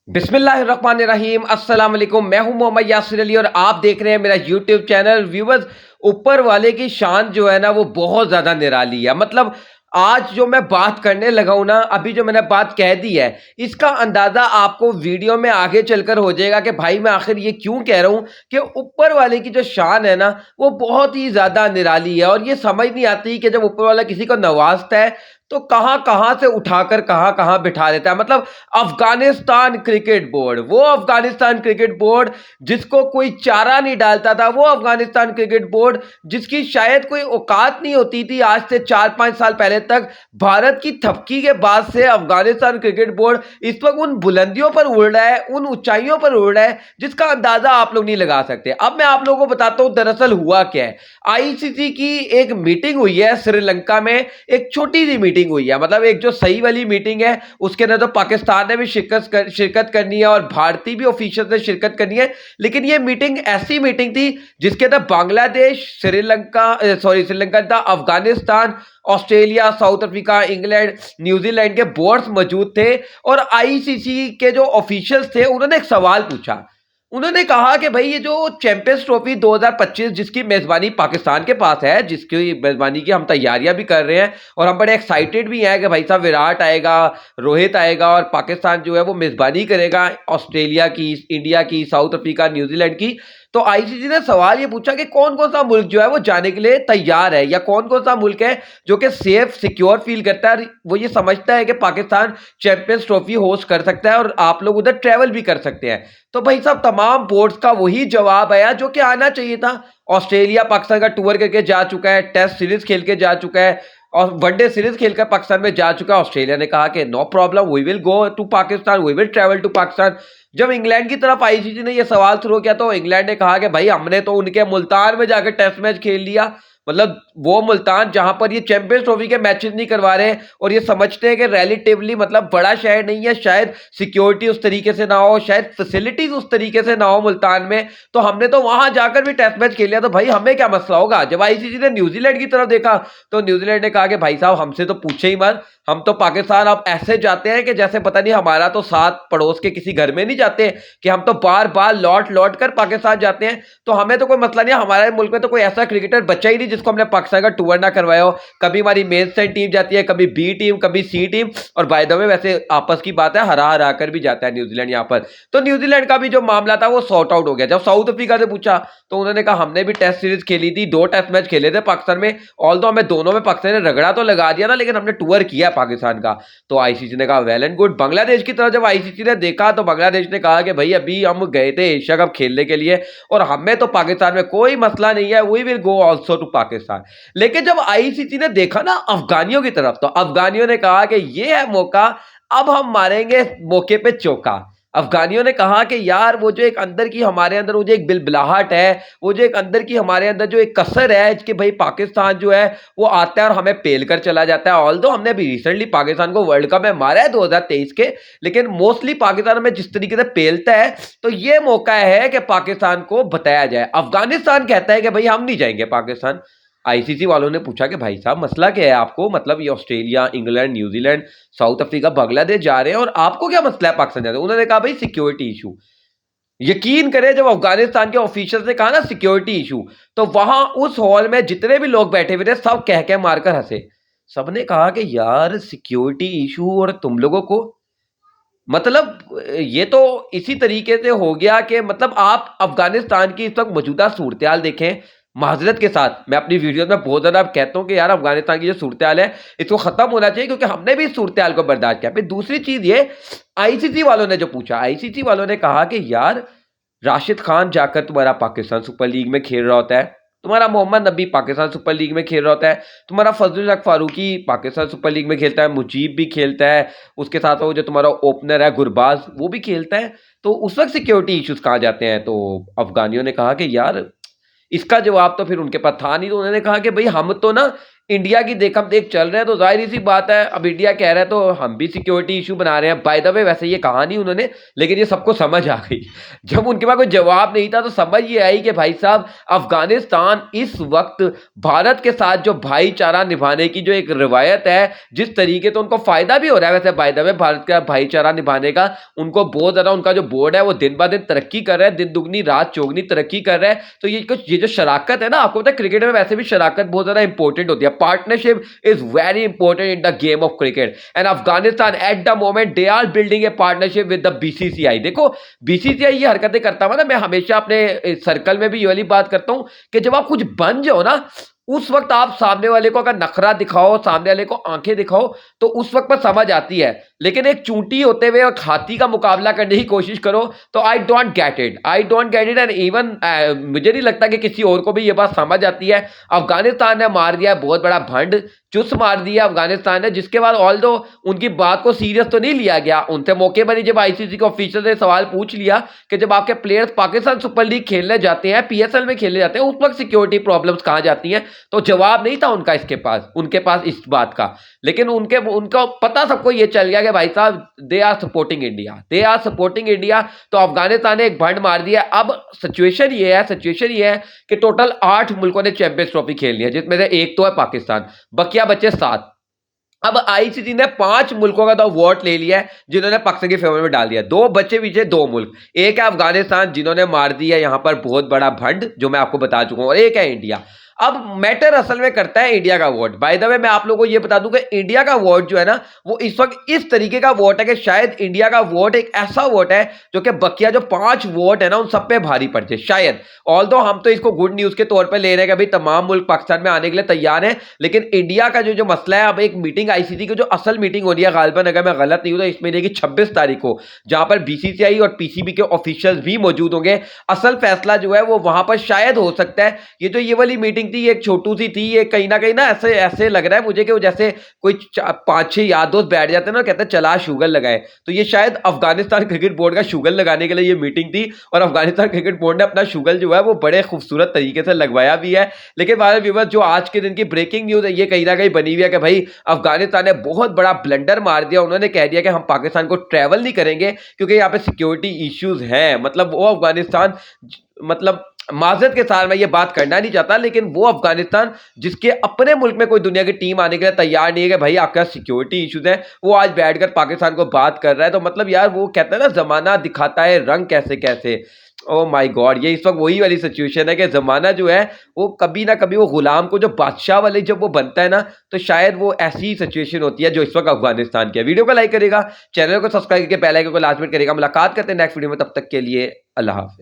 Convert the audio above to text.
बिस्मिल्लाहिर्रहमानिर्रहीम अस्सलाम वालेकुम। मैं हूं मोहम्मद यासिर अली और आप देख रहे हैं मेरा यूट्यूब चैनल। व्यूवर्स, ऊपर वाले की शान जो है ना वो बहुत ज़्यादा निराली है। मतलब आज जो मैं बात करने लगा हूं ना, अभी जो मैंने बात कह दी है, इसका अंदाज़ा आपको वीडियो में आगे चलकर हो जाएगा कि भाई मैं आखिर ये क्यों कह रहा हूं कि ऊपर वाले की जो शान है ना वो बहुत ही ज़्यादा निराली है। और ये समझ नहीं आती कि जब ऊपर वाला किसी को नवाजता है तो कहां-कहां से उठाकर कहां-कहां बिठा देता है। मतलब अफगानिस्तान क्रिकेट बोर्ड, वो अफगानिस्तान क्रिकेट बोर्ड जिसको कोई चारा नहीं डालता था, वो अफगानिस्तान क्रिकेट बोर्ड जिसकी शायद कोई औकात नहीं होती थी आज से 4-5 साल पहले तक, भारत की थपकी के बाद से अफगानिस्तान क्रिकेट बोर्ड इस वक्त उन बुलंदियों पर उड़ रहा है, उन ऊंचाइयों पर उड़ रहा है जिसका अंदाजा आप लोग नहीं लगा सकते। अब मैं आप लोगों को बताता हूं दरअसल हुआ क्या है। आईसीसी की एक मीटिंग हुई है श्रीलंका में, एक छोटी सी मीटिंग हुई है। मतलब एक जो सही वाली मीटिंग है उसके अंदर तो पाकिस्तान ने भी शिरकत करनी है और भारतीय भी ऑफिशियल ने शिरकत करनी है। लेकिन ये मीटिंग ऐसी मीटिंग थी जिसके अंदर बांग्लादेश, श्रीलंका था, Afghanistan, Australia, south Africa, England, New Zealand के बोर्ड्स मौजूद थे। और आईसीसी के जो ऑफिशियल्स थे उन्होंने एक सवाल पूछा। उन्होंने कहा कि भाई ये जो चैंपियंस ट्रॉफी 2025 जिसकी मेजबानी पाकिस्तान के पास है, जिसकी मेजबानी की हम तैयारियां भी कर रहे हैं और हम बड़े एक्साइटेड भी हैं कि भाई साहब विराट आएगा, रोहित आएगा और पाकिस्तान जो है वो मेजबानी करेगा ऑस्ट्रेलिया की, इंडिया की, साउथ अफ्रीका, न्यूजीलैंड की। तो आईसीसी ने सवाल ये पूछा कि कौन कौन सा मुल्क जो है वो जाने के लिए तैयार है, या कौन कौन सा मुल्क है जो कि सेफ सिक्योर फील करता है, वो ये समझता है कि पाकिस्तान चैंपियंस ट्रॉफी होस्ट कर सकता है और आप लोग उधर ट्रेवल भी कर सकते हैं। तो भाई साहब तमाम बोर्ड्स का वही जवाब आया जो कि आना चाहिए था। ऑस्ट्रेलिया पाकिस्तान का टूर करके जा चुका है, टेस्ट सीरीज खेल के जा चुका है और वनडे सीरीज खेलकर पाकिस्तान में जा चुका है। ऑस्ट्रेलिया ने कहा कि no problem, we will go to Pakistan, we will travel to Pakistan. जब इंग्लैंड की तरफ आईसीसी ने यह सवाल शुरू किया तो इंग्लैंड ने कहा कि भाई हमने तो उनके मुल्तान में जाकर टेस्ट मैच खेल लिया। मतलब वो मुल्तान जहां पर ये चैंपियंस ट्रॉफी के मैचेस नहीं करवा रहे हैं और ये समझते हैं कि रिलेटिवली मतलब बड़ा शहर नहीं है, शायद सिक्योरिटी उस तरीके से ना हो, शायद फैसिलिटीज उस तरीके से ना हो मुल्तान में, तो हमने तो वहां जाकर भी टेस्ट मैच खेल लिया, तो भाई हमें क्या मसला होगा। जब आईसीसी ने न्यूजीलैंड की तरफ देखा तो न्यूजीलैंड ने कहा कि भाई साहब हमसे तो पूछे ही मत, हम तो पाकिस्तान अब ऐसे जाते हैं कि जैसे पता नहीं हमारा तो साथ पड़ोस के किसी घर में नहीं जाते, कि हम तो बार बार लौट लौट कर पाकिस्तान जाते हैं, तो हमें तो कोई मसला नहीं। हमारे मुल्क में तो कोई ऐसा क्रिकेटर बच्चा ही नहीं जिसको हमने पाकिस्तान का टूर ना करवाया हो। कभी हमारी मेन स्टैंड टीम जाती है, कभी बी टीम, कभी सी टीम, और बाय द वे वैसे आपस की बात है हरा हरा कर भी जाता है न्यूजीलैंड यहाँ पर। तो न्यूजीलैंड का भी जो मामला था वो सॉर्ट आउट हो गया। जब साउथ अफ्रीका से पूछा तो उन्होंने कहा हमने भी टेस्ट सीरीज खेली थी, 2 टेस्ट मैच खेले थे पाकिस्तान में, ऑल दो हमें दोनों में पाकिस्तान ने रगड़ा तो लगा दिया था, लेकिन हमने टूर किया पाकिस्तान का। तो आईसीसी ने कहा वेल एंड गुड। बांग्लादेश की तरफ जब आईसीसी ने देखा तो बांग्लादेश ने कहा कि भाई अभी हम गए थे एशिया कप खेलने के लिए और हमें तो पाकिस्तान में कोई मसला नहीं है, we will go also to Pakistan. लेकिन जब आईसीसी ने देखा ना अफगानियों की तरफ, तो अफगानियों ने कहा कि ये है मौका, अब हम मारेंगे मौके पे चौका। अफगानियों ने कहा कि यार वो जो एक अंदर की हमारे अंदर वो जो एक बिलबिलाहट है, वो जो एक अंदर की हमारे अंदर जो एक कसर है कि भाई पाकिस्तान जो है वो आता है और हमें पेल कर चला जाता है। ऑल्दो हमने अभी रिसेंटली पाकिस्तान को वर्ल्ड कप में मारा है 2023 के, लेकिन मोस्टली पाकिस्तान हमें जिस तरीके से पेलता है, तो ये मौका है कि पाकिस्तान को बताया जाए। अफगानिस्तान कहता है कि भाई हम नहीं जाएंगे पाकिस्तान। आईसीसी वालों ने पूछा कि भाई साहब मसला क्या है आपको, मतलब ये Australia, England, New Zealand, south Africa, Bangladesh जा रहे हैं और आपको क्या मसला है पाकिस्तान जाने। उन्होंने कहा भाई सिक्योरिटी इशू। यकीन करें जब अफगानिस्तान के ऑफिशियल ने कहा ना सिक्योरिटी इशू, तो वहां उस हॉल में जितने भी लोग बैठे हुए थे सब कह के मारकर हंसे। सबने कहा कि यार सिक्योरिटी इशू और तुम लोगों को, मतलब ये तो इसी तरीके से हो गया कि मतलब आप अफगानिस्तान की इस वक्त मौजूदा सूरत हाल देखें। माजरत के साथ मैं अपनी वीडियो में बहुत ज़्यादा कहता हूँ कि यार अफगानिस्तान की जो सूरत हाल है इसको ख़त्म होना चाहिए, क्योंकि हमने भी इस सूरत हाल को बर्दाश्त किया। फिर दूसरी चीज़ ये, आईसीसी वालों ने जो पूछा, आईसीसी वालों ने कहा कि यार राशिद खान जाकर तुम्हारा पाकिस्तान सुपर लीग में खेल रहा होता है, तुम्हारा मोहम्मद नबी पाकिस्तान सुपर लीग में खेल रहा होता है, तुम्हारा फजल हक फारूकी पाकिस्तान सुपर लीग में खेलता है, मुजीब भी खेलता है, उसके साथ वो जो तुम्हारा ओपनर है गुरबाज वो भी खेलता है, तो उस वक्त सिक्योरिटी इश्यूज कहाँ जाते हैं। तो अफगानियों ने कहा कि यार इसका जवाब तो फिर उनके पास था नहीं, तो उन्होंने कहा कि भाई हम तो ना इंडिया की देखम देख चल रहे हैं, तो ज़ाहिर सी बात है, अब इंडिया कह रहा है तो हम भी सिक्योरिटी इशू बना रहे हैं। बाय द वे वैसे ये कहा नहीं उन्होंने, लेकिन ये सबको समझ आ गई। जब उनके पास कोई जवाब नहीं था तो समझ ये आई कि भाई साहब, अफ़गानिस्तान इस वक़्त भारत के साथ जो भाईचारा निभाने की जो एक रवायत है, जिस तरीके से उनको फ़ायदा भी हो रहा है वैसे बाय द वे भारत का भाईचारा निभाने का, उनको बहुत ज़्यादा उनका जो बोर्ड है वो दिन-ब-दिन तरक्की कर रहा है, दिन दुगनी रात चौगुनी तरक्की कर रहा है। तो ये जो शराकत है ना, आपको पता है क्रिकेट में वैसे भी शराकत बहुत ज़्यादा इंपॉर्टेंट होती है। Partnership is very important in the game of cricket and Afghanistan at the moment they are building a partnership with the BCCI. देखो, बीसीसीआई ये हरकतें करता हुआ ना, मैं हमेशा अपने सर्कल में भी ये वाली बात करता हूँ कि जब आप कुछ बन जाओ ना, उस वक़्त आप सामने वाले को अगर नखरा दिखाओ, सामने वाले को आँखें दिखाओ, तो उस वक़्त पर समझ आती है। लेकिन एक चूंटी होते हुए और हाथी का मुकाबला करने की कोशिश करो, तो I don't get it. I don't get it and even मुझे नहीं लगता कि किसी और को भी ये बात समझ आती है। अफ़गानिस्तान ने मार दिया बहुत बड़ा भंड, चुस मार दिया अफ़गानिस्तान ने, जिसके बाद ऑल्दो उनकी बात को सीरियस तो नहीं लिया गया। उनसे मौके पर ही जब आईसीसी के ऑफिशियल ने सवाल पूछ लिया कि जब आपके प्लेयर्स पाकिस्तान सुपर लीग खेलने जाते हैं, पीएसएल में खेलने जाते हैं, उस वक़्त सिक्योरिटी प्रॉब्लम्स कहाँ जाती हैं? तो जवाब नहीं था उनका उनके पास इस बात का। लेकिन उनका पता सबको ये चल गया कि भाई साहब, they are supporting India, they are supporting India. तो अफगानिस्तान ने एक भंड मार दिया। अब सिचुएशन ये है कि टोटल 8 मुल्कों ने चैंपियंस ट्रॉफी खेलनी है, जिसमें से एक तो है पाकिस्तान, बकिया बचे 7। अब आईसीसी ने 5 मुल्कों का तो वोट ले लिया है, जिन्होंने पाकिस्तान के फेवर में डाल दिया। 2 बचे पीछे 2 मुल्क, एक है अफगानिस्तान जिन्होंने मार दिया यहाँ पर बहुत बड़ा भंड, जो मैं आपको बता चुका हूँ, और एक है इंडिया। अब मैटर असल में करता है इंडिया का वोट। बाय द वे मैं आप लोगों को ये बता दूं कि इंडिया का वोट जो है ना, वो इस वक्त इस तरीके का वोट है कि शायद इंडिया का वोट एक ऐसा वोट है जो कि बकिया जो 5 वोट है ना, उन सब पे भारी पड़ जाए शायद। ऑल्दो हम तो इसको गुड न्यूज के तौर पे ले रहे हैं कि भाई तमाम मुल्क पाकिस्तान में आने के लिए तैयार हैं, लेकिन इंडिया का जो मसला है, अब एक मीटिंग आईसीसी की जो असल मीटिंग हो रही है गालिबन, अगर मैं गलत नहीं हूं तो इस महीने की 26 तारीख को, जहां पर बीसीसीआई और पीसीबी के ऑफिशियल्स भी मौजूद होंगे। असल फैसला जो है वो वहां पर शायद हो सकता है। ये जो ये वाली मीटिंग थी, एक छोटू सी थी, ये कहीं ना ऐसे ऐसे लग रहा है मुझे कि वो जैसे कोई 5-6 यार दोस्त बैठ जाते हैं ना, कहते हैं चला शुगर लगाए, तो ये शायद अफगानिस्तान क्रिकेट बोर्ड का शुगर लगाने के लिए ये मीटिंग थी। और अफगानिस्तान क्रिकेट बोर्ड ने अपना शुगर जो है वो बड़े खूबसूरत तरीके से लगवाया भी है। लेकिन हमारे व्यूअर्स, जो आज के दिन की ब्रेकिंग न्यूज है, ये कहीं ना कहीं बनी हुई है कि भाई अफगानिस्तान ने बहुत बड़ा ब्लंडर मार दिया। उन्होंने कह दिया कि हम पाकिस्तान को ट्रैवल नहीं करेंगे क्योंकि यहाँ पे सिक्योरिटी इश्यूज हैं। मतलब वो अफगानिस्तान, मतलब माजरत के साथ मैं ये बात करना नहीं चाहता, लेकिन वो अफगानिस्तान जिसके अपने मुल्क में कोई दुनिया की टीम आने के लिए तैयार नहीं है कि भाई आपका सिक्योरिटी इश्यूज है, वो आज बैठकर पाकिस्तान को बात कर रहा है। तो मतलब यार, वो कहता है ना, जमाना दिखाता है रंग कैसे कैसे। ओ माय गॉड, ये इस वक्त वही वाली सिचुएशन है कि जमाना जो है वो कभी ना कभी वो गुलाम को जो बादशाह वाले जब वो बनता है ना, तो शायद वो ऐसी ही सिचुएशन होती है जो इस वक्त अफगानिस्तान की है। वीडियो को लाइक करेगा, चैनल को सब्सक्राइब करके बेल आइकन को लाजमी करेगा। मुलाकात करते हैं नेक्स्ट वीडियो में, तब तक के लिए अल्लाह हाफिज।